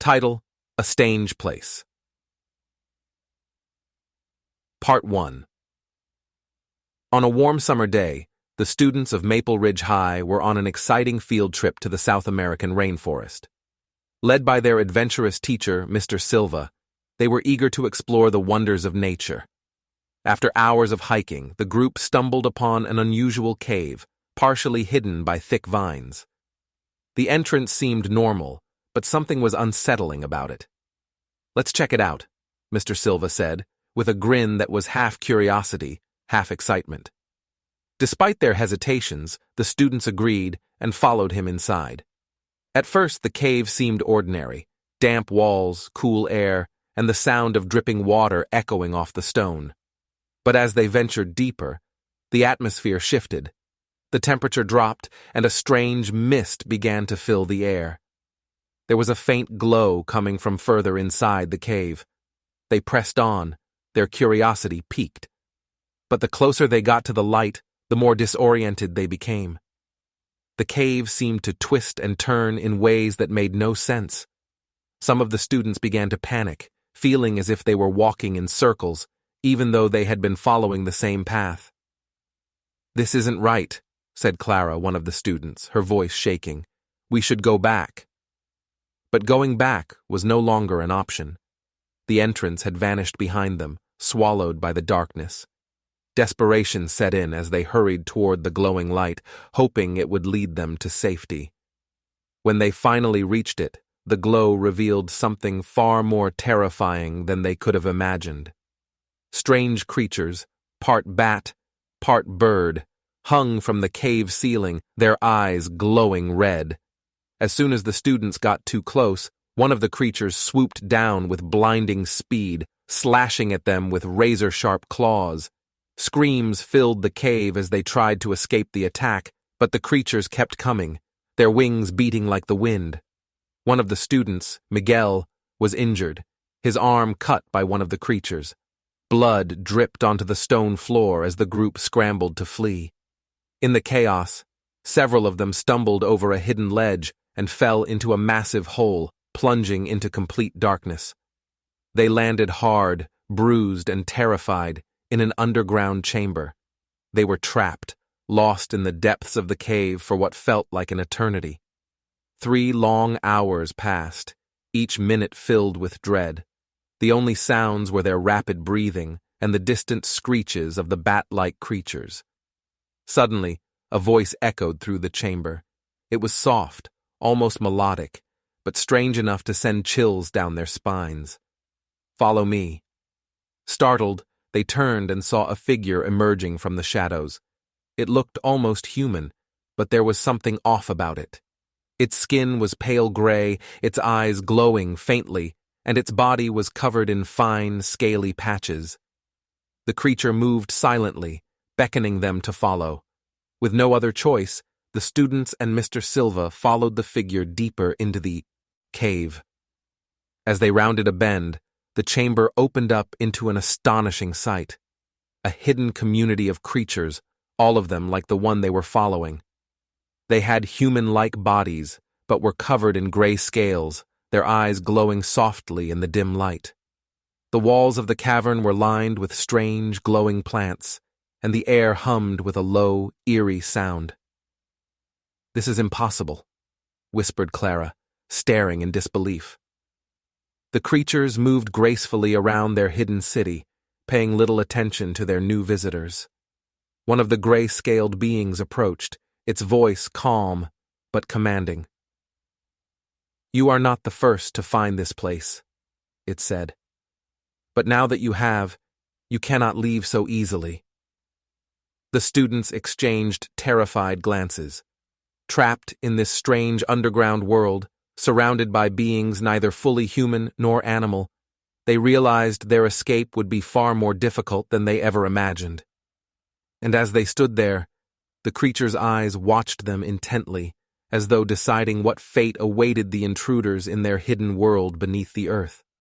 Title: A Strange Place. Part 1. On a warm summer day, the students of Maple Ridge High were on an exciting field trip to the South American rainforest. Led by their adventurous teacher, Mr. Silva, they were eager to explore the wonders of nature. After hours of hiking, the group stumbled upon an unusual cave, partially hidden by thick vines. The entrance seemed normal, but something was unsettling about it. "Let's check it out," Mr. Silva said, with a grin that was half curiosity, half excitement. Despite their hesitations, the students agreed and followed him inside. At first, the cave seemed ordinary: damp walls, cool air, and the sound of dripping water echoing off the stone. But as they ventured deeper, the atmosphere shifted. The temperature dropped, and a strange mist began to fill the air. There was a faint glow coming from further inside the cave. They pressed on, their curiosity piqued. But the closer they got to the light, the more disoriented they became. The cave seemed to twist and turn in ways that made no sense. Some of the students began to panic, feeling as if they were walking in circles, even though they had been following the same path. "This isn't right," said Clara, one of the students, her voice shaking. "We should go back." But going back was no longer an option. The entrance had vanished behind them, swallowed by the darkness. Desperation set in as they hurried toward the glowing light, hoping it would lead them to safety. When they finally reached it, the glow revealed something far more terrifying than they could have imagined. Strange creatures, part bat, part bird, hung from the cave ceiling, their eyes glowing red. As soon as the students got too close, one of the creatures swooped down with blinding speed, slashing at them with razor-sharp claws. Screams filled the cave as they tried to escape the attack, but the creatures kept coming, their wings beating like the wind. One of the students, Miguel, was injured, his arm cut by one of the creatures. Blood dripped onto the stone floor as the group scrambled to flee. In the chaos, several of them stumbled over a hidden ledge and fell into a massive hole, plunging into complete darkness. They landed hard, bruised, and terrified in an underground chamber. They were trapped, lost in the depths of the cave for what felt like an eternity. 3 long hours passed, each minute filled with dread. The only sounds were their rapid breathing and the distant screeches of the bat-like creatures. Suddenly, a voice echoed through the chamber. It was soft, almost melodic, but strange enough to send chills down their spines. "Follow me." Startled, they turned and saw a figure emerging from the shadows. It looked almost human, but there was something off about it. Its skin was pale gray, its eyes glowing faintly, and its body was covered in fine, scaly patches. The creature moved silently, beckoning them to follow. With no other choice, the students and Mr. Silva followed the figure deeper into the cave. As they rounded a bend, the chamber opened up into an astonishing sight. A hidden community of creatures, all of them like the one they were following. They had human-like bodies, but were covered in gray scales, their eyes glowing softly in the dim light. The walls of the cavern were lined with strange, glowing plants, and the air hummed with a low, eerie sound. "This is impossible," whispered Clara, staring in disbelief. The creatures moved gracefully around their hidden city, paying little attention to their new visitors. One of the gray-scaled beings approached, its voice calm but commanding. "You are not the first to find this place," it said. "But now that you have, you cannot leave so easily." The students exchanged terrified glances. Trapped in this strange underground world, surrounded by beings neither fully human nor animal, they realized their escape would be far more difficult than they ever imagined. And as they stood there, the creature's eyes watched them intently, as though deciding what fate awaited the intruders in their hidden world beneath the earth.